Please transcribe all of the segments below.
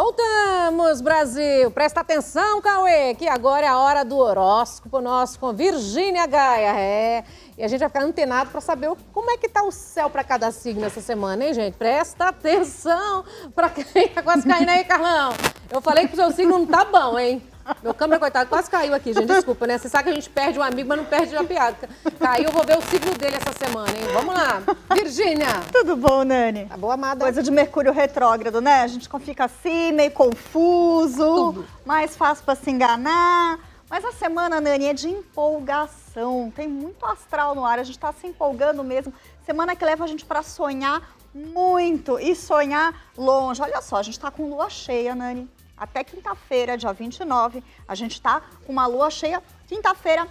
Voltamos, Brasil! Presta atenção, Cauê, que agora é a hora do horóscopo nosso com Virgínia Gaia. E a gente vai ficar antenado para saber como é que tá o céu para cada signo essa semana, hein, gente? Presta atenção para quem tá quase caindo aí, Carlão. Eu falei que o seu signo não tá bom, hein? Meu câmera, coitado, quase caiu aqui, gente. Desculpa, né? Você sabe que a gente perde um amigo, mas não perde a piada. Caiu, eu vou ver o signo dele essa semana, hein? Vamos lá. Virgínia. Tudo bom, Nani? Tá boa, amada? Coisa de Mercúrio retrógrado, né? A gente fica assim, meio confuso, Tudo. mais fácil pra se enganar. Mas a semana, Nani, é de empolgação. Tem muito astral no ar, a gente tá se empolgando mesmo. Semana que leva a gente pra sonhar muito e sonhar longe. Olha só, a gente tá com lua cheia, Nani. Até quinta-feira, dia 29, a gente tá com uma lua cheia. Quinta-feira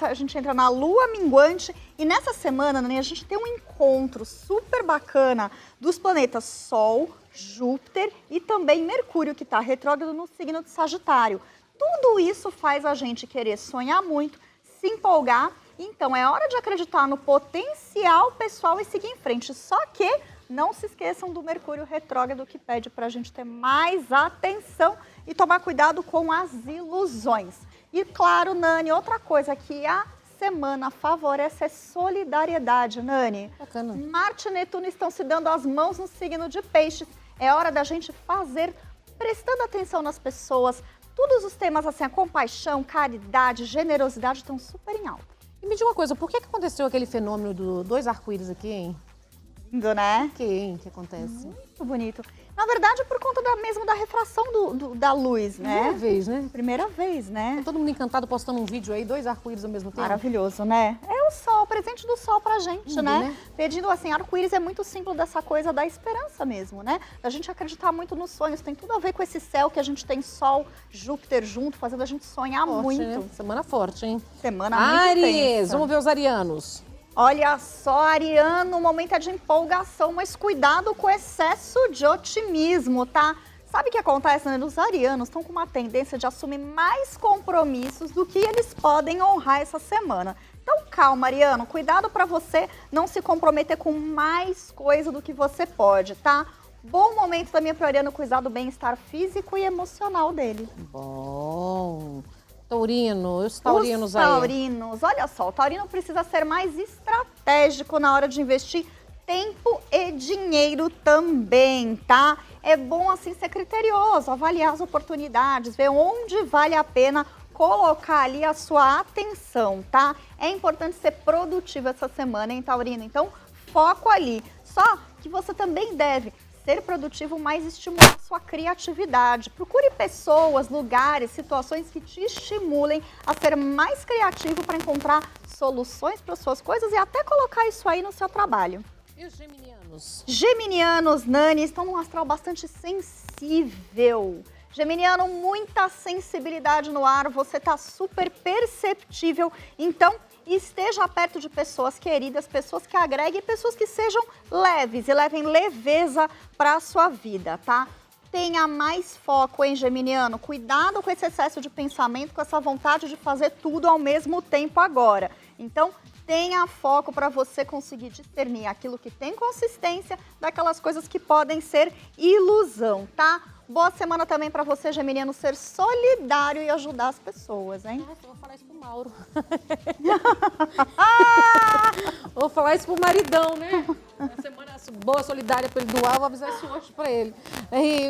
a gente entra na lua minguante e nessa semana, Nani, a gente tem um encontro super bacana dos planetas Sol, Júpiter e também Mercúrio, que tá retrógrado no signo de Sagitário. Tudo isso faz a gente querer sonhar muito, se empolgar. Então é hora de acreditar no potencial pessoal e seguir em frente. Só que não se esqueçam do Mercúrio retrógrado, que pede para a gente ter mais atenção e tomar cuidado com as ilusões. E claro, Nani, outra coisa que a semana favorece é solidariedade, Nani. Bacana. Marte e Netuno estão se dando as mãos no signo de Peixes. É hora da gente fazer, prestando atenção nas pessoas. Todos os temas assim, a compaixão, caridade, generosidade estão super em alta. E me diga uma coisa, por que aconteceu aquele fenômeno dos dois arco-íris aqui, hein? Lindo, né? Que acontece? Muito bonito. Na verdade, por conta mesmo da refração da luz, né? Primeira vez, né? Primeira vez, né? Tá todo mundo encantado postando um vídeo aí, dois arco-íris ao mesmo tempo. Maravilhoso, né? É o sol, o presente do sol pra gente, Lindo, né? né? Pedindo assim, arco-íris é muito símbolo dessa coisa da esperança mesmo, né? Da gente acreditar muito nos sonhos. Tem tudo a ver com esse céu que a gente tem Sol, Júpiter junto, fazendo a gente sonhar Forte, muito. né? Semana forte, hein? Semana muito Áries, intensa. vamos ver os arianos. Olha só, Ariano, o momento é de empolgação, mas cuidado com o excesso de otimismo, tá? Sabe o que acontece, né? Os arianos estão com uma tendência de assumir mais compromissos do que eles podem honrar essa semana. Então calma, Ariano, cuidado para você não se comprometer com mais coisa do que você pode, tá? Bom momento também para o Ariano cuidar do bem-estar físico e emocional dele. Bom. Taurino, os taurinos aí. Os taurinos, olha só, o taurino precisa ser mais estratégico na hora de investir tempo e dinheiro também, tá? É bom assim ser criterioso, avaliar as oportunidades, ver onde vale a pena colocar ali a sua atenção, tá? É importante ser produtivo essa semana, hein, taurino? Então, foco ali. Só que você também deve ser produtivo, mas estimular sua criatividade. Procure pessoas, lugares, situações que te estimulem a ser mais criativo para encontrar soluções para suas coisas e até colocar isso aí no seu trabalho. E os geminianos? Geminianos, Nani, estão num astral bastante sensível. Geminiano, muita sensibilidade no ar, você tá super perceptível, então esteja perto de pessoas queridas, pessoas que agreguem, pessoas que sejam leves e levem leveza para a sua vida, tá? Tenha mais foco, hein, Geminiano? Cuidado com esse excesso de pensamento, com essa vontade de fazer tudo ao mesmo tempo agora. Então, tenha foco para você conseguir discernir aquilo que tem consistência daquelas coisas que podem ser ilusão, tá? Boa semana também para você, Geminiano, ser solidário e ajudar as pessoas, hein? Nossa, eu vou falar isso pro Mauro. Vou falar isso pro maridão, né? Uma semana boa, solidária para ele doar, vou avisar isso hoje para ele.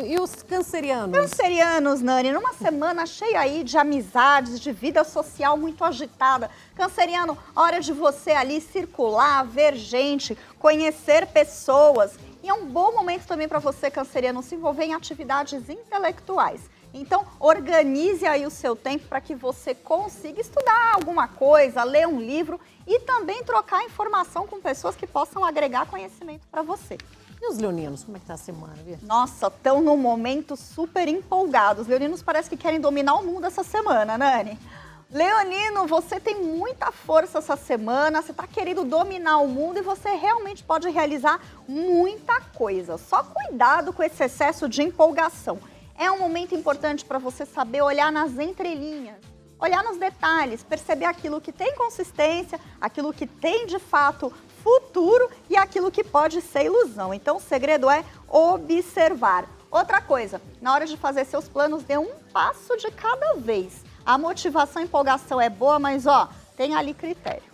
E os cancerianos? Cancerianos, Nani, numa semana cheia aí de amizades, de vida social muito agitada. Canceriano, hora de você ali circular, ver gente, conhecer pessoas. E é um bom momento também para você, canceriano, se envolver em atividades intelectuais. Então, organize aí o seu tempo para que você consiga estudar alguma coisa, ler um livro e também trocar informação com pessoas que possam agregar conhecimento para você. E os leoninos, como é que tá a semana, Via? Nossa, estão num momento super empolgados. Os leoninos parece que querem dominar o mundo essa semana, Nani. Leonino, você tem muita força essa semana, você está querendo dominar o mundo e você realmente pode realizar muita coisa. Só cuidado com esse excesso de empolgação. É um momento importante para você saber olhar nas entrelinhas, olhar nos detalhes, perceber aquilo que tem consistência, aquilo que tem de fato futuro e aquilo que pode ser ilusão. Então o segredo é observar. Outra coisa, na hora de fazer seus planos, dê um passo de cada vez. A motivação e empolgação é boa, mas ó, tem ali critério.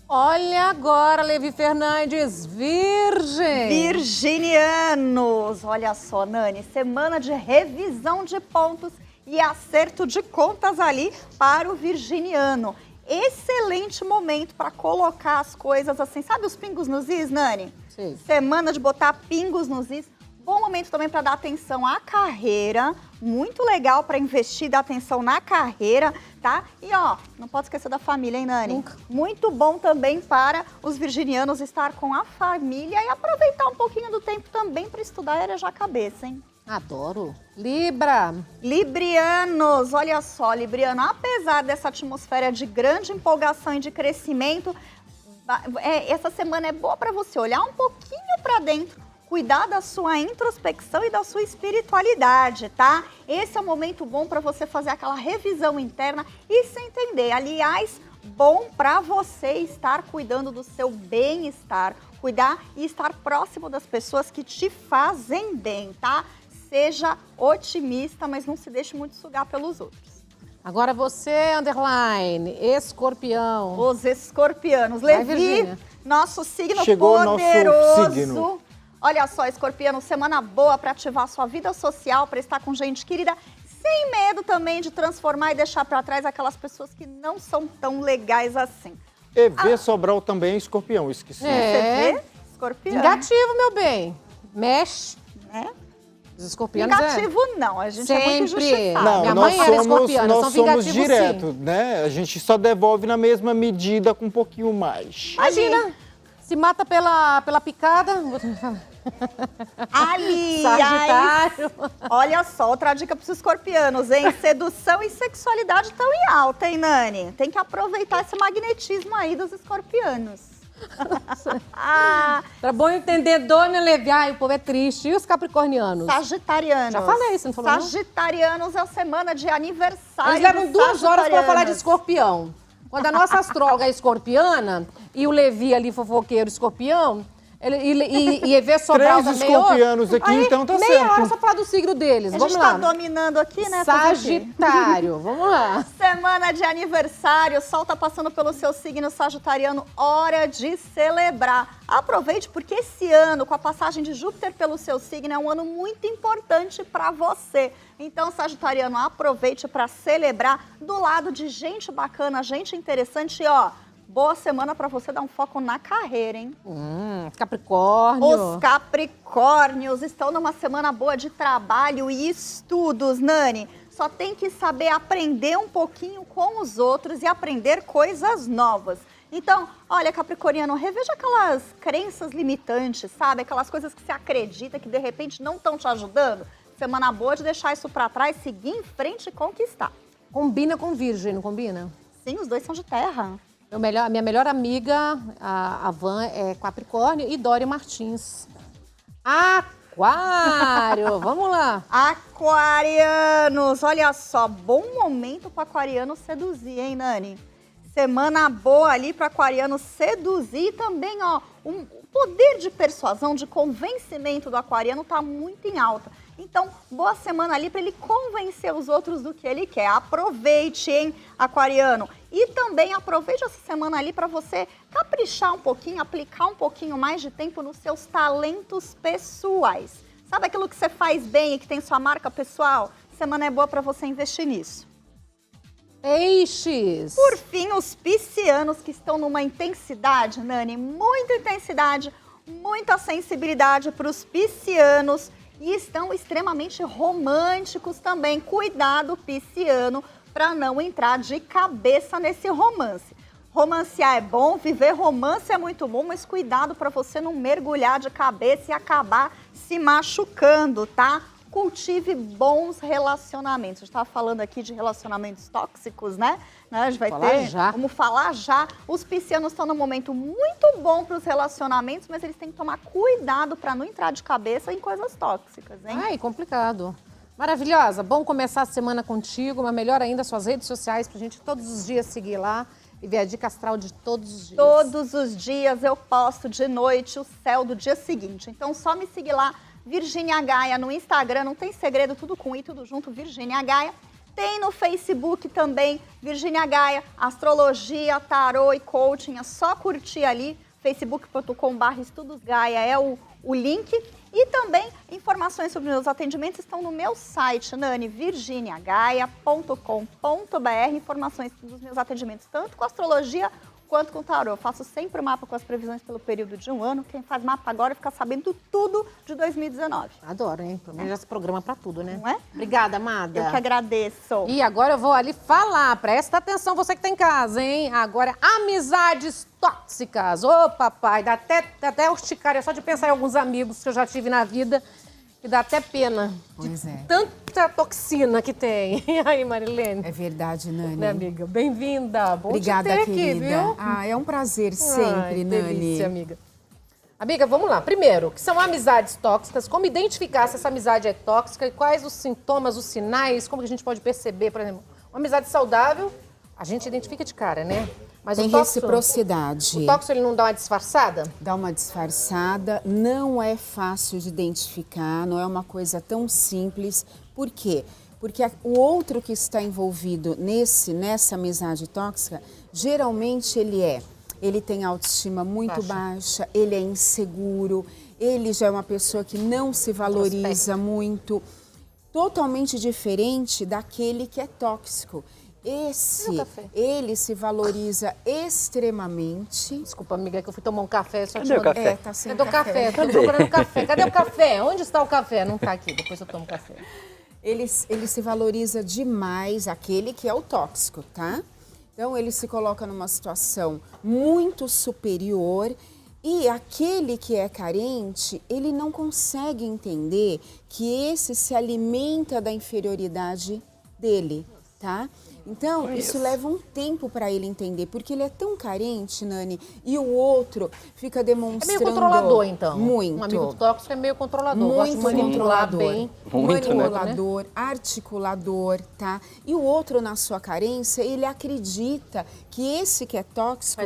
Olha agora, Levi Fernandes, virgem! Virginianos! Olha só, Nani, semana de revisão de pontos e acerto de contas ali para o virginiano. Excelente momento para colocar as coisas assim, sabe os pingos nos is, Nani? Sim. Semana de botar pingos nos is. Bom momento também para dar atenção à carreira, muito legal para investir, dar atenção na carreira, tá? E ó, não pode esquecer da família, hein, Nani? Nunca. Muito bom também para os virginianos estar com a família e aproveitar um pouquinho do tempo também para estudar e arejar a cabeça, hein? Adoro. Libra. Librianos, olha só, Libriano, apesar dessa atmosfera de grande empolgação e de crescimento, essa semana é boa para você olhar um pouquinho para dentro, cuidar da sua introspecção e da sua espiritualidade, tá? Esse é o momento bom para você fazer aquela revisão interna e se entender. Aliás, bom para você estar cuidando do seu bem-estar, cuidar e estar próximo das pessoas que te fazem bem, tá? Seja otimista, mas não se deixe muito sugar pelos outros. Agora você, underline, escorpião. Os escorpianos. Vai, Levi, Virgínia. nosso signo Chegou o nosso poderoso. signo. Olha só, escorpiano, semana boa para ativar a sua vida social, para estar com gente querida, sem medo também de transformar e deixar para trás aquelas pessoas que não são tão legais assim. EV Sobral também é escorpião, esqueci. É. Você vê? Escorpião. Negativo, meu bem. Mexe. Né? Os escorpianos Negativo não, a gente é muito Sempre. injustiçado. Não, Minha nós mãe era somos, escorpiana, nós são somos vingativos, direto, sim. né? A gente só devolve na mesma medida com um pouquinho mais. Imagina, se mata pela picada. Aliás, Sagitário. olha só, outra dica para os escorpianos, hein? Sedução e sexualidade estão em alta, hein, Nani? Tem que aproveitar esse magnetismo aí dos escorpianos. Pra bom entendedor, né, Levi? Ai, o povo é triste. E os capricornianos? Sagitarianos. Já falei, você não falou, não? Sagitarianos é a semana de aniversário. Eles levam dos 2 horas pra falar de sagitarianos. escorpião. Quando a nossa astróloga é escorpiana e o Levi ali, fofoqueiro, escorpião, e EV Sobral 3 também... escorpianos aqui, aí, então tá meia hora certo. só falar do signo deles. A Vamos gente lá. tá dominando aqui, né? fazer o quê? Sagitário, vamos lá. Semana de aniversário, o sol tá passando pelo seu signo sagitariano, hora de celebrar. Aproveite porque esse ano, com a passagem de Júpiter pelo seu signo, é um ano muito importante para você. Então, sagitariano, aproveite para celebrar do lado de gente bacana, gente interessante e ó, boa semana para você dar um foco na carreira, hein? Capricórnio. Os capricórnios estão numa semana boa de trabalho e estudos, Nani. Só tem que saber aprender um pouquinho com os outros e aprender coisas novas. Então, olha, capricorniano, reveja aquelas crenças limitantes, sabe? Aquelas coisas que você acredita que de repente não estão te ajudando. Semana boa de deixar isso para trás, seguir em frente e conquistar. Combina com virgem, não combina? Sim, os dois são de terra. Minha melhor amiga, a Van, é Capricórnio e Dória Martins. Aquário, vamos lá. Aquarianos, olha só, bom momento para aquariano seduzir, hein, Nani? Semana boa ali para aquariano seduzir e também, ó, o poder de persuasão, de convencimento do aquariano tá muito em alta. Então, boa semana ali para ele convencer os outros do que ele quer. Aproveite, hein, aquariano. E também aproveite essa semana ali para você caprichar um pouquinho, aplicar um pouquinho mais de tempo nos seus talentos pessoais. Sabe aquilo que você faz bem e que tem sua marca pessoal? Semana é boa para você investir nisso. Peixes. Por fim, os piscianos que estão numa intensidade, Nani, muita intensidade, muita sensibilidade para os piscianos e estão extremamente românticos também. Cuidado, pisciano, para não entrar de cabeça nesse romance. Romancear é bom, viver romance é muito bom, mas cuidado para você não mergulhar de cabeça e acabar se machucando, tá? Cultive bons relacionamentos. A gente estava falando aqui de relacionamentos tóxicos, né? A gente vai ter. Vamos falar já. Os piscianos estão num momento muito bom para os relacionamentos, mas eles têm que tomar cuidado para não entrar de cabeça em coisas tóxicas, hein? Ai, complicado. Maravilhosa. Bom começar a semana contigo, mas melhor ainda suas redes sociais para a gente todos os dias seguir lá e ver a dica astral de todos os dias. Todos os dias eu posto de noite o céu do dia seguinte. Então, só me seguir lá, Virgínia Gaia, no Instagram, não tem segredo, tudo com i, tudo junto, Virgínia Gaia. Tem no Facebook também, Virgínia Gaia, astrologia, tarô e coaching, é só curtir ali, facebook.com/estudosgaia é o link. E também informações sobre meus atendimentos estão no meu site, nanivirginiagaia.com.br, informações dos meus atendimentos, tanto com astrologia quanto com tarô. Eu faço sempre o mapa com as previsões pelo período de um ano. Quem faz mapa agora fica sabendo tudo de 2019. Adoro, hein? Pelo menos já se programa pra tudo, né? Não é? Obrigada, amada. Eu que agradeço. E agora eu vou ali falar, presta atenção você que tá em casa, hein? Agora, amizades tóxicas. Ô, papai, dá até urticária só de pensar em alguns amigos que eu já tive na vida, que dá até pena. Pois é. Tanta toxina que tem. E aí, Marilene? É verdade, Nani. Né, amiga? Bem-vinda. Bom Obrigada, te ter querida. aqui, viu? Ah, é um prazer sempre, Ai, Nani. delícia, amiga. Amiga, vamos lá. Primeiro, o que são amizades tóxicas? Como identificar se essa amizade é tóxica e quais os sintomas, os sinais, como que a gente pode perceber, por exemplo, uma amizade saudável, a gente identifica de cara, né? Mas Tem o tóxico, reciprocidade. o tóxico, ele não dá uma disfarçada? Dá uma disfarçada, não é fácil de identificar, não é uma coisa tão simples. Por quê? Porque o outro que está envolvido nessa amizade tóxica, geralmente ele tem autoestima muito baixa, ele é inseguro, ele já é uma pessoa que não se valoriza muito, totalmente diferente daquele que é tóxico. Ele se valoriza extremamente. Desculpa, amiga, que eu fui tomar um café. Só Cadê o café? Tá sem Cadê o café? Tô procurando café. Cadê o café? Onde está o café? Não tá aqui, depois eu tomo café. Ele se valoriza demais, aquele que é o tóxico, tá? Então, ele se coloca numa situação muito superior e aquele que é carente, ele não consegue entender que esse se alimenta da inferioridade dele, tá? Então, isso leva um tempo para ele entender, porque ele é tão carente, Nani, e o outro fica demonstrando... É meio controlador, então. Muito. Um amigo tóxico é meio controlador. Muito Gosta de manipular controlador. bem. Muito, né? Manipulador, articulador, tá? E o outro, na sua carência, ele acredita que esse que é tóxico...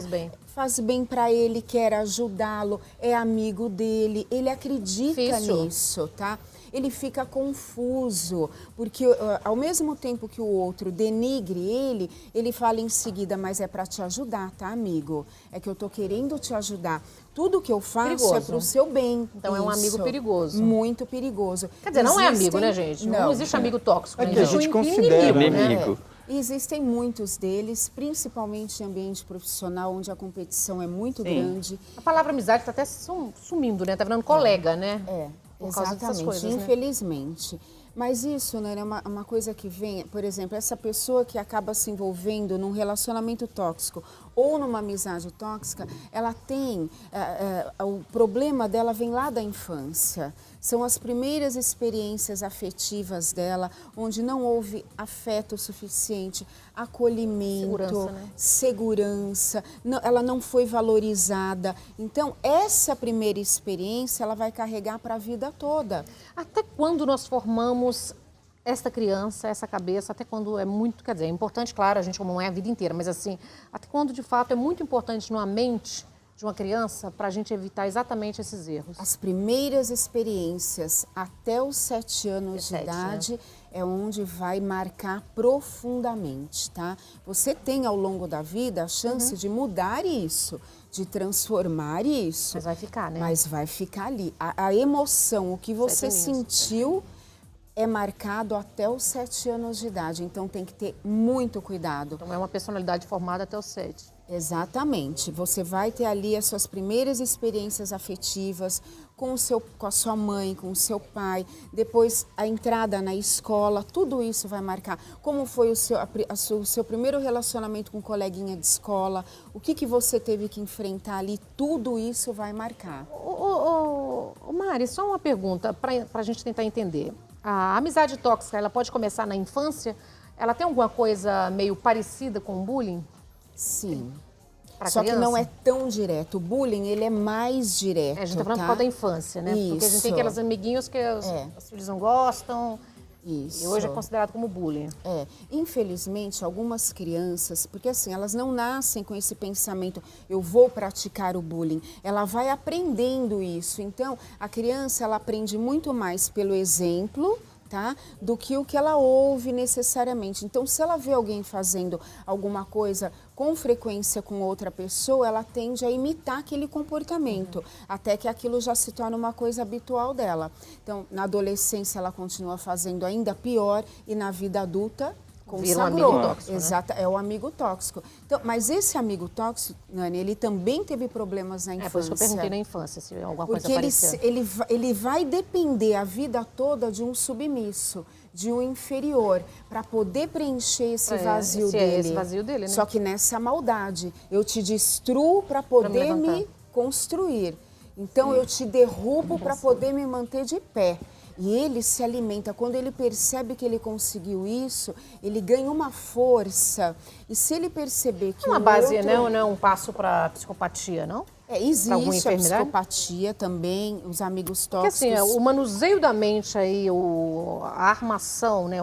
Faz bem para ele, quer ajudá-lo, é amigo dele, ele acredita nisso, tá? Ele fica confuso, porque ao mesmo tempo que o outro denigre ele fala em seguida, mas é para te ajudar, tá, amigo? É que eu tô querendo te ajudar. Tudo que eu faço é pro seu bem. Então é um amigo perigoso. Muito perigoso. Quer dizer, não é amigo, né, gente? Não existe amigo tóxico. É que a gente considera inimigo. E existem muitos deles, principalmente em ambiente profissional, onde a competição é muito grande. A palavra amizade está até sumindo, né? Tá virando colega, né? Por causa dessas Exatamente, coisas, né? Infelizmente. Mas isso, né, é uma coisa que vem, por exemplo, essa pessoa que acaba se envolvendo num relacionamento tóxico ou numa amizade tóxica, ela tem, o problema dela vem lá da infância. São as primeiras experiências afetivas dela, onde não houve afeto suficiente, acolhimento, segurança, ela não foi valorizada. Então, essa primeira experiência, ela vai carregar para a vida toda. Até quando nós formamos esta criança, essa cabeça, até quando é muito, quer dizer, é importante, claro, a gente como não é a vida inteira, mas assim, até quando de fato é muito importante numa mente de uma criança para a gente evitar exatamente esses erros? As primeiras experiências até os 7 anos de idade é onde vai marcar profundamente, tá? Você tem ao longo da vida a chance de mudar isso, de transformar isso. Mas vai ficar, né? Mas vai ficar ali. A emoção, o que você sentiu é marcado até os 7 anos de idade, então tem que ter muito cuidado. Então é uma personalidade formada até os 7. Exatamente. Você vai ter ali as suas primeiras experiências afetivas com a sua mãe, com o seu pai, depois a entrada na escola, tudo isso vai marcar. Como foi o seu primeiro relacionamento com um coleguinha de escola, o que você teve que enfrentar ali, tudo isso vai marcar. Mari, só uma pergunta para a gente tentar entender. A amizade tóxica, ela pode começar na infância? Ela tem alguma coisa meio parecida com o bullying? Sim. Só que não é tão direto. O bullying, ele é mais direto, a gente tá falando por causa da infância, né? Isso. Porque a gente tem aquelas amiguinhos que os filhos não gostam E hoje é considerado como bullying. Infelizmente, algumas crianças, porque assim, elas não nascem com esse pensamento, eu vou praticar o bullying. Ela vai aprendendo isso. Então, a criança, ela aprende muito mais pelo exemplo, tá? Do que o que ela ouve necessariamente. Então, se ela vê alguém fazendo alguma coisa com frequência com outra pessoa, ela tende a imitar aquele comportamento, até que aquilo já se torna uma coisa habitual dela. Então, na adolescência, ela continua fazendo ainda pior e na vida adulta, vira um consagrou. amigo tóxico, né? Exato, é o amigo tóxico. Então, mas esse amigo tóxico, Nani, ele também teve problemas na infância. É por isso que eu perguntei na infância se alguma coisa Porque parecia. ele vai depender a vida toda de um submisso, de um inferior, para poder preencher esse vazio dele. Esse vazio dele, né? Só que nessa maldade, eu te destruo para poder me me construir. Então, eu te derrubo para poder me manter de pé. E ele se alimenta, quando ele percebe que ele conseguiu isso, ele ganha uma força. E se ele perceber que Uma base, né? Não é um passo para psicopatia, não? Existe alguma a enfermidade? psicopatia também, os amigos Porque tóxicos. assim, o manuseio da mente aí, a armação, né?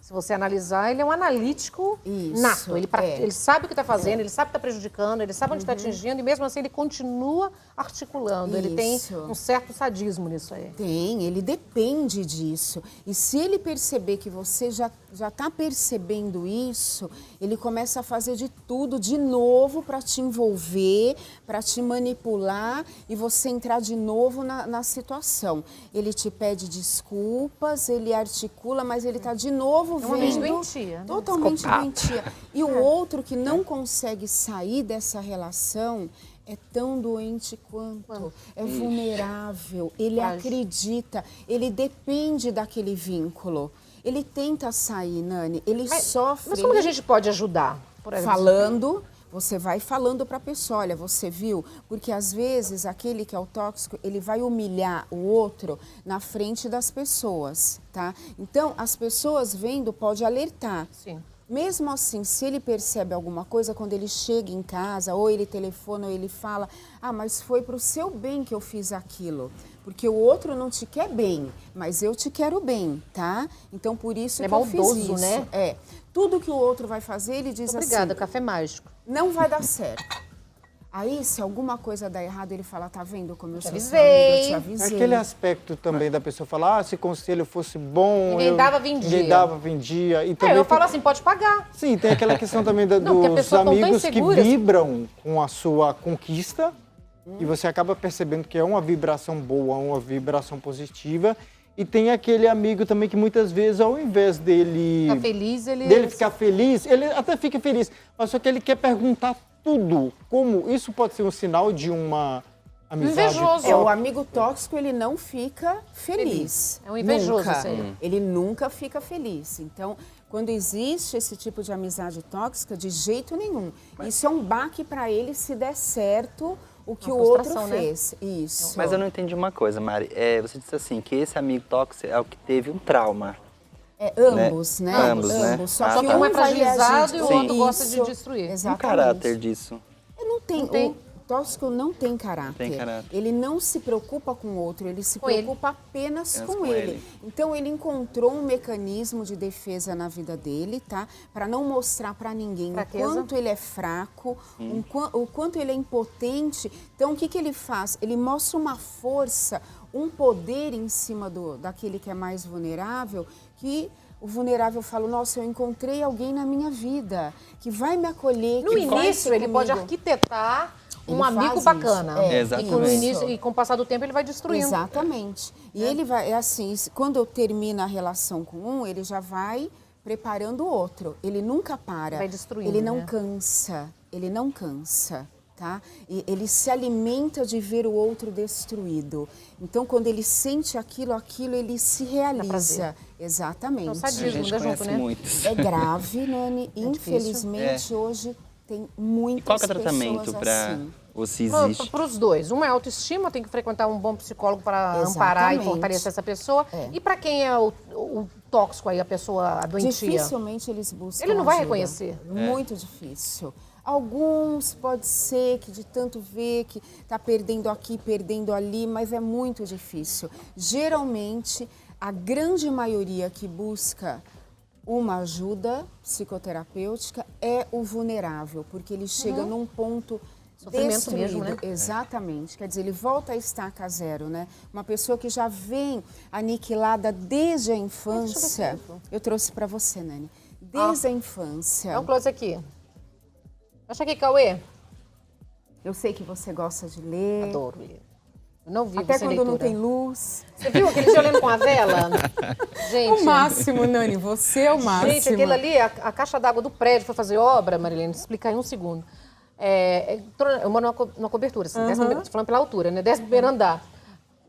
Se você analisar, ele é um analítico Isso, nato. Ele sabe o que está fazendo, ele sabe que está prejudicando, ele sabe onde está atingindo e mesmo assim ele continua articulando. Ele tem Isso. um certo sadismo nisso aí. Tem, ele depende disso. E se ele perceber que você já está percebendo isso, ele começa a fazer de tudo de novo para te envolver, para te manipular e você entrar de novo na situação. Ele te pede desculpas, ele articula, mas ele está de novo É uma mente vendo... doentia, né? Totalmente doentia. E o outro que não consegue sair dessa relação é tão doente quanto, é vulnerável, ele acredita, ele depende daquele vínculo. Ele tenta sair, Nani, ele sofre. Mas como que a gente pode ajudar? Por exemplo? Falando, você vai falando para a pessoa, olha, você viu? Porque às vezes aquele que é o tóxico, ele vai humilhar o outro na frente das pessoas, tá? Então, as pessoas vendo pode alertar. Sim. Mesmo assim, se ele percebe alguma coisa, quando ele chega em casa, ou ele telefona, ou ele fala, mas foi para o seu bem que eu fiz aquilo. Porque o outro não te quer bem, mas eu te quero bem, tá? Então, por isso que eu fiz maldoso, isso. né? Tudo que o outro vai fazer, ele diz Obrigada, assim, café mágico. não vai dar certo. Aí, se alguma coisa dá errado, ele fala, tá vendo como eu sou avisei. sua amiga, eu te avisei. Aquele aspecto também da pessoa falar, se conselho fosse bom... Ninguém dava, vendia. Ninguém dava, vendia. E também Eu falo assim, pode pagar. Sim, tem aquela questão também Não, porque a dos pessoa tão amigos que insegura, vibram com a sua conquista e você acaba percebendo que é uma vibração boa, uma vibração positiva. E tem aquele amigo também que muitas vezes, ao invés dele... Ficar feliz, dele ficar feliz, ele até fica feliz, mas só que ele quer perguntar tudo. Como isso pode ser um sinal de uma amizade? Invejoso. O amigo tóxico, ele não fica feliz. É um invejoso, Nunca. isso aí. Ele nunca fica feliz. Então, quando existe esse tipo de amizade tóxica, de jeito nenhum. Isso é um baque para ele se der certo o que o outro frustração, né? fez. Isso. Mas eu não entendi uma coisa, Mari. Você disse assim, que esse amigo tóxico é o que teve um trauma. Ambos, né? Ambos, né? Só Ah, que tá. Um é um vai fragilizado reagir- e o Sim. outro gosta de Isso. destruir. Um Exatamente. caráter disso. Não tem. Não tem. O tóxico não tem caráter. Tem caráter. Ele não se preocupa com o outro, ele se Com ele. preocupa apenas Apenas com com ele. ele. Então ele encontrou um mecanismo de defesa na vida dele, tá? Para não mostrar para ninguém Fraqueza. o quanto ele é fraco, o quanto ele é impotente. Então o que ele faz? Ele mostra uma força, um poder em cima daquele que é mais vulnerável, que o vulnerável fala, nossa, eu encontrei alguém na minha vida que vai me acolher. No que vai início, ser ele pode comigo. arquitetar um Ele amigo faz bacana. isso. Exatamente. E, no início, e com o passar do tempo, ele vai destruindo. Exatamente. E ele vai, é assim, quando eu termino a relação com um, ele já vai preparando o outro. Ele nunca para. Vai destruindo, Ele não né? cansa. Ele não cansa. Tá? E ele se alimenta de ver o outro destruído. Então, quando ele sente aquilo, ele se realiza. prazer. Exatamente. Então, A sadismo, gente né, conhece junto, né? muitos. É grave, Nani. difícil. Infelizmente, hoje tem muitas E qual que é o pessoas tratamento para assim. ou se existe? Para os dois. Uma é autoestima, tem que frequentar um bom psicólogo para amparar e Exatamente. fortalecer essa pessoa. E para quem é o tóxico aí, a pessoa a doentia? Dificilmente eles buscam Ele não vai ajuda. reconhecer. Muito difícil. Alguns pode ser que de tanto ver que está perdendo aqui, perdendo ali, mas é muito difícil. Geralmente a grande maioria que busca uma ajuda psicoterapêutica é o vulnerável, porque ele chega num ponto Sofrimento destruído. mesmo, né? Exatamente. Quer dizer, ele volta a estaca zero, né? Uma pessoa que já vem aniquilada desde a infância. Eu trouxe para você, Nani. Desde a infância. Dá um close aqui. Acha aqui, Cauê? Eu sei que você gosta de ler. Adoro ler. Eu não vivo Até sem quando leitura. não tem luz. Você viu aquele dia olhando com a vela? Gente, O máximo, Nani, você é o máximo. gente, aquele ali, a caixa d'água do prédio foi fazer obra, Marilene, vou explicar em um segundo. Eu moro numa cobertura, assim, tô falando pela altura, né? 11º andar.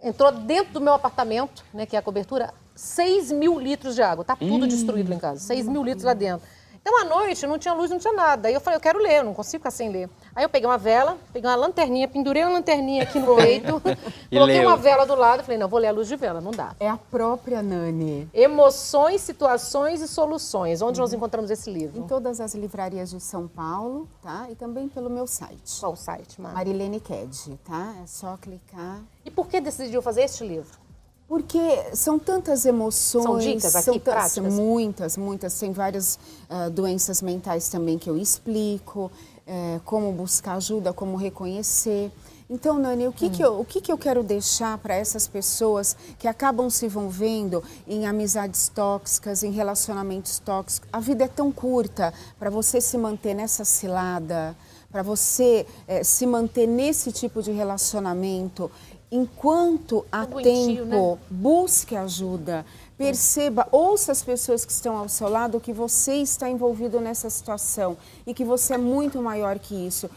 Entrou dentro do meu apartamento, né, que é a cobertura, 6 mil litros de água. Tá tudo destruído lá em casa, 6 mil litros lá dentro. Então, à noite, não tinha luz, não tinha nada. Aí eu falei, eu quero ler, eu não consigo ficar sem ler. Aí eu peguei uma vela, peguei uma lanterninha, pendurei uma lanterninha aqui no peito, coloquei leu. uma vela do lado e falei, não, vou ler a luz de vela, não dá. É a própria Nani. Emoções, situações e soluções. Onde nós encontramos esse Em livro? todas as livrarias de São Paulo, tá? E também pelo meu site. Qual o site, Mari? Marilene Ked, tá? É só clicar. E por que decidiu fazer este livro? Porque são tantas emoções. São dicas aqui, práticas? Muitas. Tem várias doenças mentais também que eu explico, como buscar ajuda, como reconhecer. Então, Nani, o que eu quero deixar para essas pessoas que acabam se envolvendo em amizades tóxicas, em relacionamentos tóxicos? A vida é tão curta para você se manter nessa cilada, para você se manter nesse tipo de relacionamento. Enquanto há Doentio, tempo, né? busque ajuda, perceba, ouça as pessoas que estão ao seu lado que você está envolvido nessa situação e que você é muito maior que isso.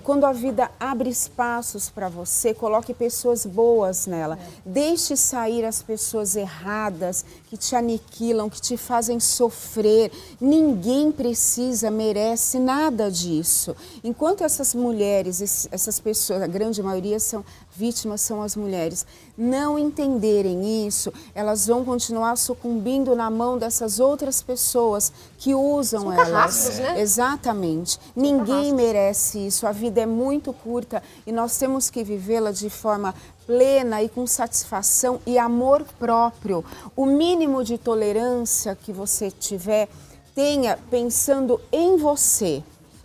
Quando a vida abre espaços para você, coloque pessoas boas nela. Deixe sair as pessoas erradas, que te aniquilam, que te fazem sofrer. Ninguém precisa, merece nada disso. Enquanto essas mulheres, essas pessoas, a grande maioria são vítimas, são as mulheres, não entenderem isso, elas vão continuar sucumbindo na mão dessas outras pessoas que usam São elas. carrascos, né? Exatamente. Ninguém merece isso. A vida é muito curta e nós temos que vivê-la de forma plena e com satisfação e amor próprio. O mínimo de tolerância que você tiver, tenha pensando em você.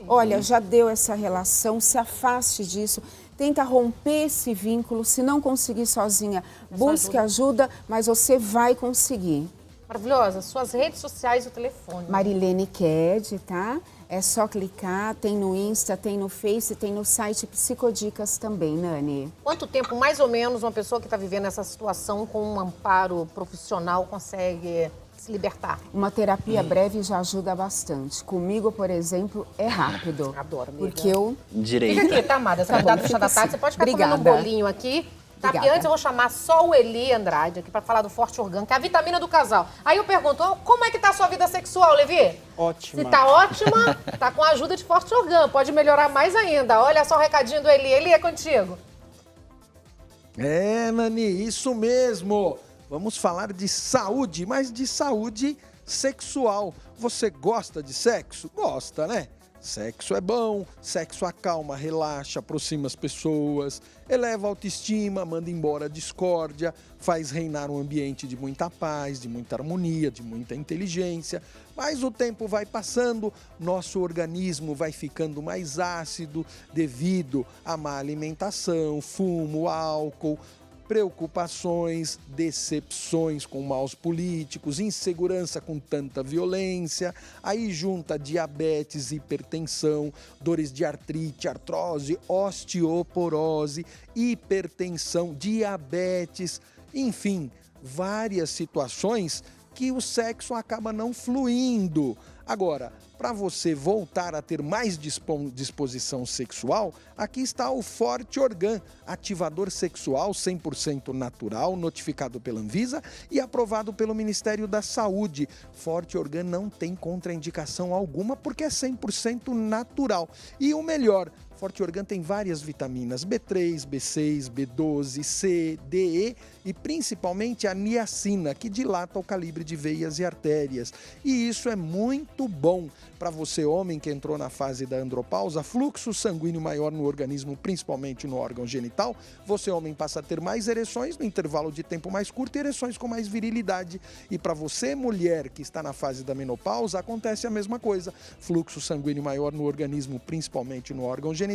Olha, já deu essa relação, se afaste disso. Tenta romper esse vínculo, se não conseguir sozinha, busque ajuda, mas você vai conseguir. Maravilhosa. Suas redes sociais e o telefone. Marilene Ked, tá? É só clicar, tem no Insta, tem no Face, tem no site Psicodicas também, Nani. Quanto tempo, mais ou menos, uma pessoa que está vivendo essa situação com um amparo profissional consegue se libertar? Uma terapia breve já ajuda bastante. Comigo, por exemplo, é rápido. Adoro, amiga. Porque eu... Direito. Fica aqui, tá, amada? Essa Tá verdade bom, do chá fica da tarde. assim. Você pode ficar comendo um Obrigada. bolinho aqui. Tá? Porque Obrigada. antes eu vou chamar só o Eli Andrade aqui para falar do Forte Orgânico, que é a vitamina do casal. Aí eu pergunto, como é que tá a sua vida sexual, Levi? Ótima. Se tá ótima, tá com a ajuda de Forte Orgânico. Pode melhorar mais ainda. Olha só o recadinho do Eli. Eli, é contigo. É, Nani, isso mesmo. Vamos falar de saúde, mas de saúde sexual. Você gosta de sexo? Gosta, né? Sexo é bom, sexo acalma, relaxa, aproxima as pessoas, eleva a autoestima, manda embora a discórdia, faz reinar um ambiente de muita paz, de muita harmonia, de muita inteligência. Mas o tempo vai passando, nosso organismo vai ficando mais ácido devido à má alimentação, fumo, álcool, preocupações, decepções com maus políticos, insegurança com tanta violência, aí junta diabetes, hipertensão, dores de artrite, artrose, osteoporose, hipertensão, diabetes, enfim, várias situações que o sexo acaba não fluindo. Agora, para você voltar a ter mais disposição sexual, aqui está o Forte Organ, ativador sexual 100% natural, notificado pela Anvisa e aprovado pelo Ministério da Saúde. Forte Organ não tem contraindicação alguma porque é 100% natural. E o melhor, Forte Organ tem várias vitaminas, B3, B6, B12, C, D, E e principalmente a niacina, que dilata o calibre de veias e artérias. E isso é muito bom para você, homem que entrou na fase da andropausa, fluxo sanguíneo maior no organismo, principalmente no órgão genital. Você, homem, passa a ter mais ereções no intervalo de tempo mais curto e ereções com mais virilidade. E para você, mulher que está na fase da menopausa, acontece a mesma coisa. Fluxo sanguíneo maior no organismo, principalmente no órgão genital,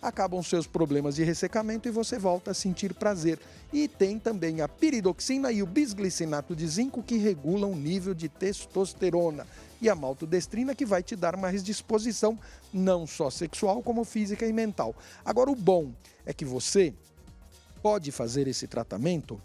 acabam seus problemas de ressecamento e você volta a sentir prazer. E tem também a piridoxina e o bisglicinato de zinco que regulam o nível de testosterona. E a maltodestrina que vai te dar mais disposição, não só sexual, como física e mental. Agora, o bom é que você pode fazer esse tratamento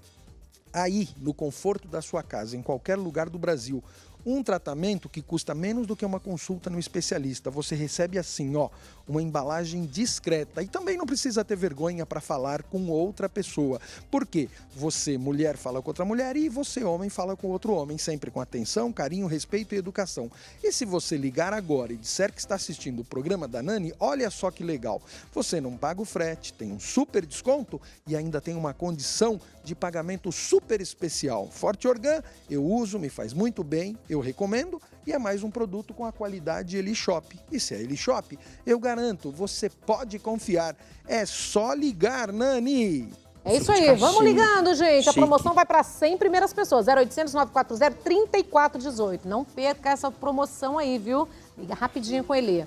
aí, no conforto da sua casa, em qualquer lugar do Brasil. Um tratamento que custa menos do que uma consulta no especialista. Você recebe assim, ó, uma embalagem discreta. E também não precisa ter vergonha para falar com outra pessoa. Por quê? Você, mulher, fala com outra mulher e você, homem, fala com outro homem. Sempre com atenção, carinho, respeito e educação. E se você ligar agora e disser que está assistindo o programa da Nani, olha só que legal. Você não paga o frete, tem um super desconto e ainda tem uma condição de pagamento super especial. Forte Organ, eu uso, me faz muito bem, eu recomendo e é mais um produto com a qualidade Elishop. E se é Elishop, eu garanto, você pode confiar. É só ligar, Nani! É isso aí, vamos ligando, gente. A promoção vai para 100 primeiras pessoas. 0800 940 3418. Não perca essa promoção aí, viu? Liga rapidinho com ele.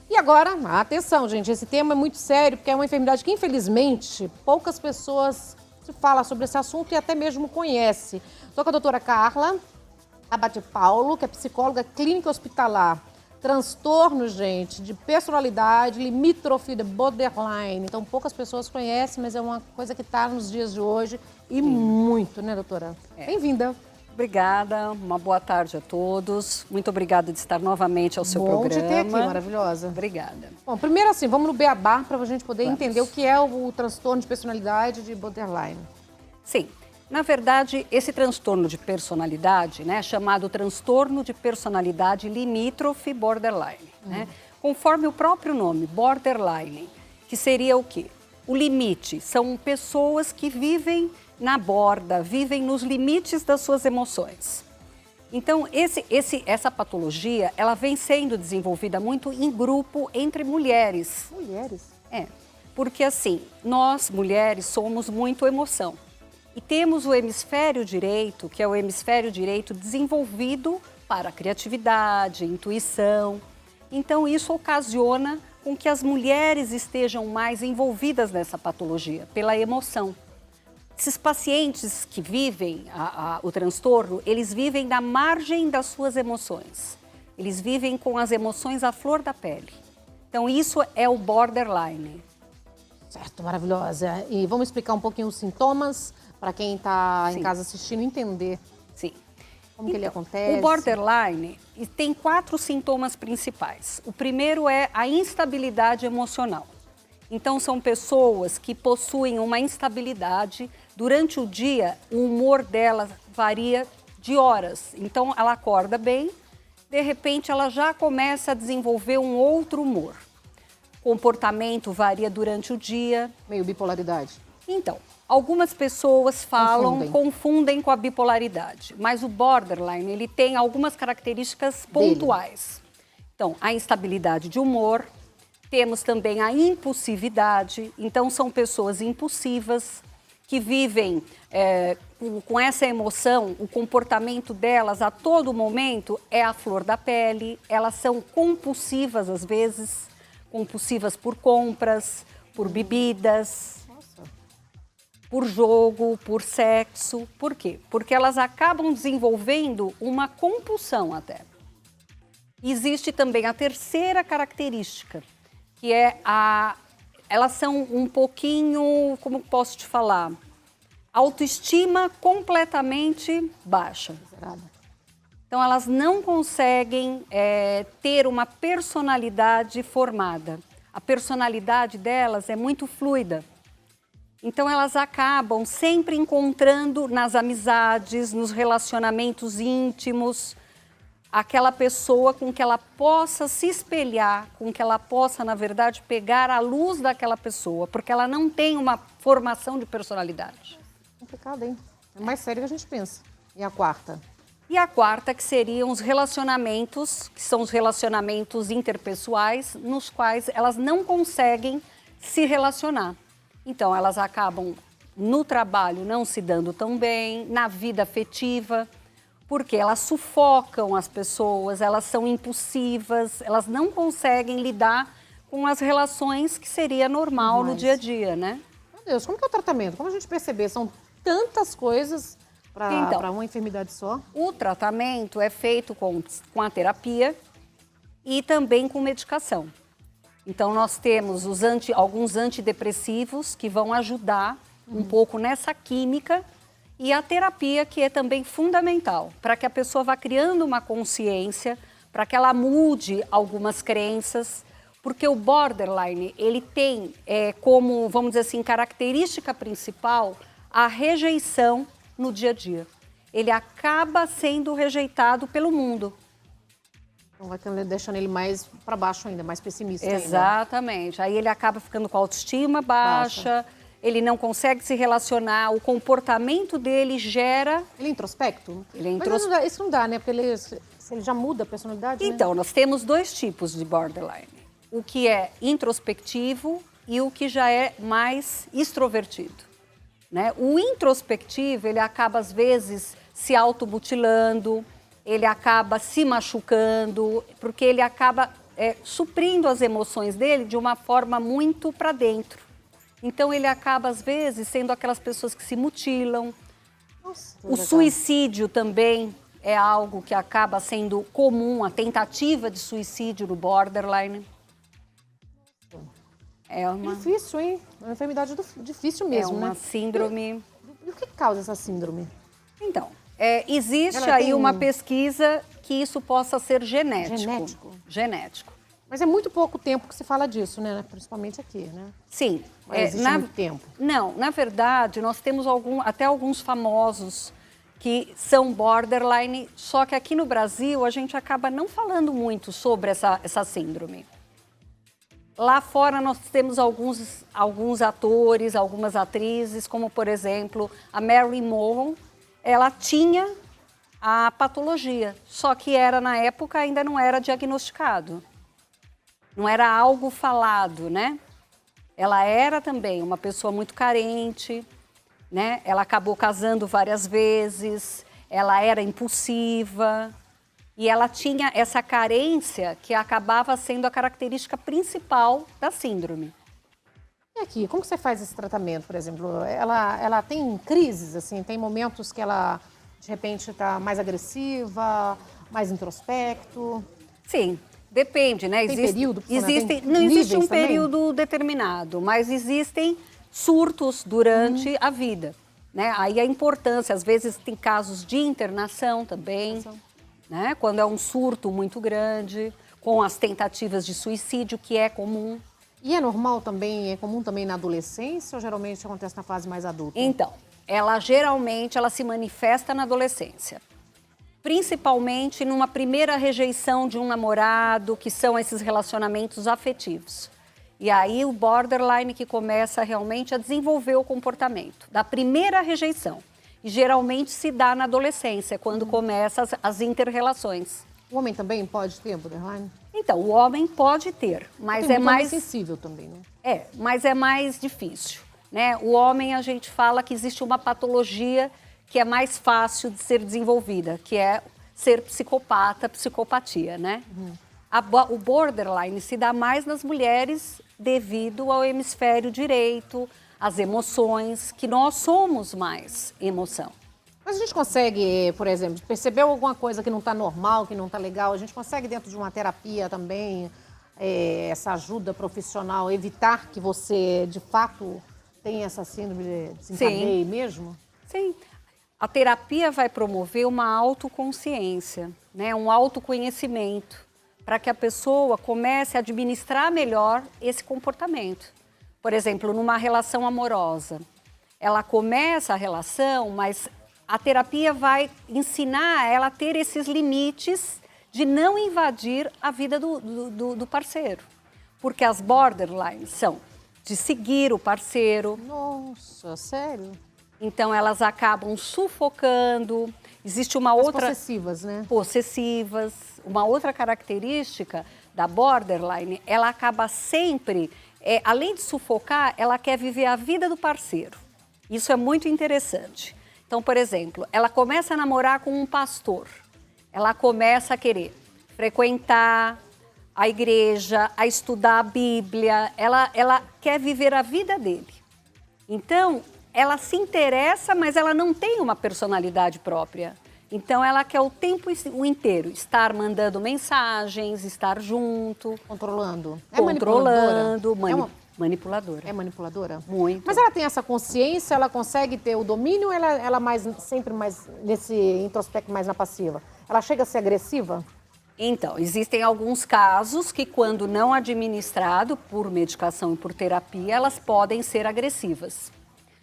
E agora, atenção, gente, esse tema é muito sério, porque é uma enfermidade que, infelizmente, poucas pessoas se falam sobre esse assunto e até mesmo conhecem. Estou com a doutora Carla Abate Paulo, que é psicóloga clínica hospitalar. Transtorno, gente, de personalidade, limítrofe de borderline. Então, poucas pessoas conhecem, mas é uma coisa que está nos dias de hoje e muito, né, doutora? Bem-vinda. Obrigada, uma boa tarde a todos. Muito obrigada de estar novamente ao seu programa. Bom te ter aqui, maravilhosa. Obrigada. Bom, primeiro assim, vamos no beabá para a gente poder entender o que é o transtorno de personalidade de borderline. Sim, na verdade, esse transtorno de personalidade, né, chamado transtorno de personalidade limítrofe borderline, né? Conforme o próprio nome, borderline, que seria o quê? O limite, são pessoas que vivem na borda, vivem nos limites das suas emoções. Então, essa patologia, ela vem sendo desenvolvida muito em grupo entre mulheres. Mulheres? É, porque assim, nós, mulheres, somos muito emoção. E temos o hemisfério direito, que é o hemisfério direito desenvolvido para a criatividade, intuição. Então, isso ocasiona com que as mulheres estejam mais envolvidas nessa patologia, pela emoção. Esses pacientes que vivem o transtorno, eles vivem na margem das suas emoções. Eles vivem com as emoções à flor da pele. Então, isso é o borderline. Certo, maravilhosa. E vamos explicar um pouquinho os sintomas para quem está em casa assistindo entender. Sim. Como que ele acontece? O borderline tem 4 sintomas principais. O primeiro é a instabilidade emocional. Então, são pessoas que possuem uma instabilidade. Durante o dia, o humor dela varia de horas. Então, ela acorda bem, de repente, ela já começa a desenvolver um outro humor. O comportamento varia durante o dia. Meio bipolaridade. Então, algumas pessoas confundem com a bipolaridade. Mas o borderline, ele tem algumas características pontuais. Então, a instabilidade de humor. Temos também a impulsividade, então são pessoas impulsivas que vivem com essa emoção, o comportamento delas a todo momento é a flor da pele, elas são compulsivas às vezes, compulsivas por compras, por bebidas, por jogo, por sexo. Por quê? Porque elas acabam desenvolvendo uma compulsão até. Existe também a terceira característica, que é elas são um pouquinho, como posso te falar, autoestima completamente baixa. Então, elas não conseguem ter uma personalidade formada. A personalidade delas é muito fluida. Então, elas acabam sempre encontrando nas amizades, nos relacionamentos íntimos, aquela pessoa com que ela possa se espelhar, com que ela possa, na verdade, pegar a luz daquela pessoa, porque ela não tem uma formação de personalidade. Complicado, hein? É mais sério que a gente pensa. E a quarta? E a quarta, que seriam os relacionamentos, que são os relacionamentos interpessoais, nos quais elas não conseguem se relacionar. Então, elas acabam no trabalho não se dando tão bem, na vida afetiva, porque elas sufocam as pessoas, elas são impulsivas, elas não conseguem lidar com as relações que seria normal no dia a dia, né? Meu Deus, como que é o tratamento? Como a gente perceber? São tantas coisas para uma enfermidade só. O tratamento é feito com a terapia e também com medicação. Então, nós temos alguns antidepressivos que vão ajudar um pouco nessa química e a terapia, que é também fundamental, para que a pessoa vá criando uma consciência, para que ela mude algumas crenças, porque o borderline, ele tem como, vamos dizer assim, característica principal a rejeição no dia a dia. Ele acaba sendo rejeitado pelo mundo. Então vai deixando ele mais para baixo ainda, mais pessimista ainda. Exatamente. Aí ele acaba ficando com a autoestima baixa. Ele não consegue se relacionar, o comportamento dele gera... Ele é introspecto? Ele é Mas isso não dá, né? Porque ele já muda a personalidade, Então, nós temos dois tipos de borderline. O que é introspectivo e o que já é mais extrovertido, né? O introspectivo, ele acaba, às vezes, se automutilando, ele acaba se machucando, porque ele acaba suprindo as emoções dele de uma forma muito para dentro. Então, ele acaba, às vezes, sendo aquelas pessoas que se mutilam. Nossa, o suicídio também é algo que acaba sendo comum, a tentativa de suicídio no borderline. É uma... Difícil, hein? É uma enfermidade difícil mesmo, né? É uma né? síndrome... E o que causa essa síndrome? Então, existe Ela aí tem uma pesquisa que isso possa ser genético. Genético? Genético. Mas é muito pouco tempo que se fala disso, né? Principalmente aqui, né? Sim. Mas existe muito tempo. Não, na verdade, nós temos até alguns famosos que são borderline, só que aqui no Brasil a gente acaba não falando muito sobre essa síndrome. Lá fora nós temos alguns atores, algumas atrizes, como por exemplo a Marilyn Monroe, ela tinha a patologia, só que na época ainda não era diagnosticado. Não era algo falado, né? Ela era também uma pessoa muito carente, né? Ela acabou casando várias vezes, ela era impulsiva e ela tinha essa carência que acabava sendo a característica principal da síndrome. E aqui, como que você faz esse tratamento, por exemplo? Ela tem crises, assim, tem momentos que ela, de repente, está mais agressiva, mais introspecto? Sim. Depende, né? Tem período? Não existe um período determinado, mas existem surtos durante a vida, né? Aí a importância, às vezes tem casos de internação também, né? Quando é um surto muito grande, com as tentativas de suicídio, que é comum. E é normal também, é comum também na adolescência ou geralmente acontece na fase mais adulta? Então, geralmente se manifesta na adolescência. Principalmente numa primeira rejeição de um namorado, que são esses relacionamentos afetivos. E aí o borderline que começa realmente a desenvolver o comportamento da primeira rejeição. E geralmente se dá na adolescência, quando começam as inter-relações. O homem também pode ter borderline? Então, o homem pode ter, mas Tem é mais sensível também, né? Mas é mais difícil, né? O homem, a gente fala que existe uma patologia que é mais fácil de ser desenvolvida, que é ser psicopata, psicopatia, né? O borderline se dá mais nas mulheres devido ao hemisfério direito, às emoções, que nós somos mais emoção. Mas a gente consegue, por exemplo, perceber alguma coisa que não está normal, que não está legal, a gente consegue dentro de uma terapia também, essa ajuda profissional, evitar que você, de fato, tenha essa síndrome, desencadeie mesmo? Sim. A terapia vai promover uma autoconsciência, né? Um autoconhecimento, para que a pessoa comece a administrar melhor esse comportamento. Por exemplo, numa relação amorosa, ela começa a relação, mas a terapia vai ensinar ela a ter esses limites de não invadir a vida do parceiro. Porque as borderlines são de seguir o parceiro. Nossa, sério? Então, elas acabam sufocando. Existe uma As outra... possessivas, né? Possessivas. Uma outra característica da borderline, ela acaba sempre, além de sufocar, ela quer viver a vida do parceiro. Isso é muito interessante. Então, por exemplo, ela começa a namorar com um pastor. Ela começa a querer frequentar a igreja, a estudar a Bíblia. Ela quer viver a vida dele. Então, ela se interessa, mas ela não tem uma personalidade própria. Então, ela quer o tempo inteiro estar mandando mensagens, estar junto. Controlando. Controlando, manipuladora? manipuladora. É manipuladora? Muito. Mas ela tem essa consciência, ela consegue ter o domínio ou ela sempre mais nesse introspecto, mais na passiva? Ela chega a ser agressiva? Então, existem alguns casos que, quando não administrado por medicação e por terapia, elas podem ser agressivas.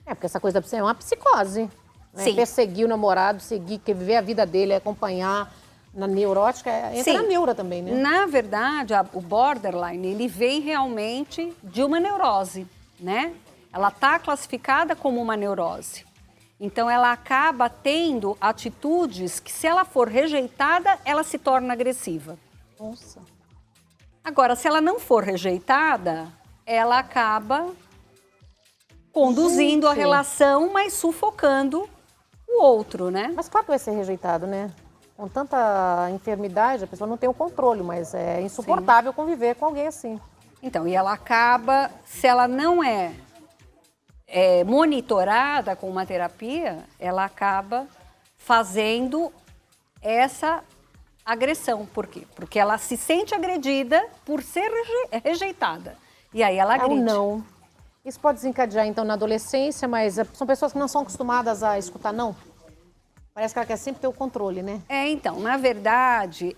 Porque essa coisa é uma psicose. Né? Sim. Perseguir o namorado, quer viver a vida dele, acompanhar na neurótica, entra Sim. na neura também, né? Na verdade, o borderline, ele vem realmente de uma neurose, né? Ela está classificada como uma neurose. Então, ela acaba tendo atitudes que, se ela for rejeitada, ela se torna agressiva. Nossa. Agora, se ela não for rejeitada, ela acaba conduzindo a relação, mas sufocando o outro, né? Mas claro que vai ser rejeitado, né? Com tanta enfermidade, a pessoa não tem o controle, mas é insuportável conviver com alguém assim. Então, e ela acaba, se ela não é monitorada com uma terapia, ela acaba fazendo essa agressão. Por quê? Porque ela se sente agredida por ser rejeitada. E aí ela agride. É um não. Isso pode desencadear, então, na adolescência, mas são pessoas que não são acostumadas a escutar não. Parece que ela quer sempre ter o controle, né? Então, na verdade,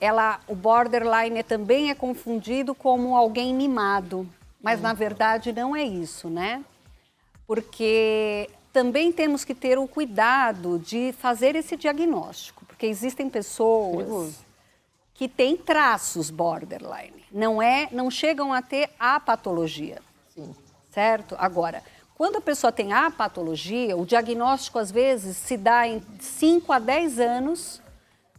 o borderline também é confundido como alguém mimado. Mas, na verdade, não é isso, né? Porque também temos que ter o cuidado de fazer esse diagnóstico. Porque existem pessoas que têm traços borderline. Não chegam a ter a patologia. Sim. Certo? Agora, quando a pessoa tem a patologia, o diagnóstico às vezes se dá em 5 a 10 anos,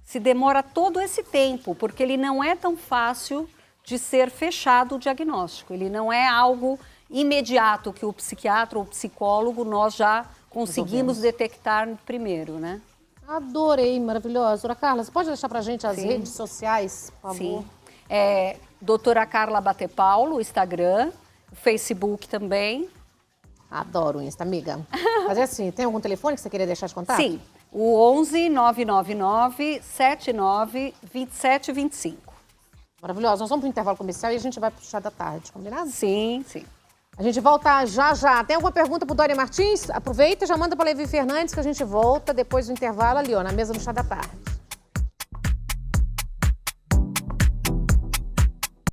se demora todo esse tempo, porque ele não é tão fácil de ser fechado o diagnóstico. Ele não é algo imediato que o psiquiatra ou o psicólogo nós já conseguimos detectar primeiro, né? Adorei, maravilhosa. Doutora Carla, você pode deixar pra gente as Sim. redes sociais, por favor? Sim. Doutora Carla Batepaulo, o Instagram, o Facebook também. Adoro o Insta, amiga. Mas é assim, tem algum telefone que você queria deixar de contato? Sim, o 11 999 79 27 25. Maravilhosa. Nós vamos pro intervalo comercial e a gente vai pro chá da tarde, combinado? Sim, sim. A gente volta já já. Tem alguma pergunta pro Dória Martins? Aproveita e já manda para Levi Fernandes que a gente volta depois do intervalo ali, ó, na mesa do chá da tarde.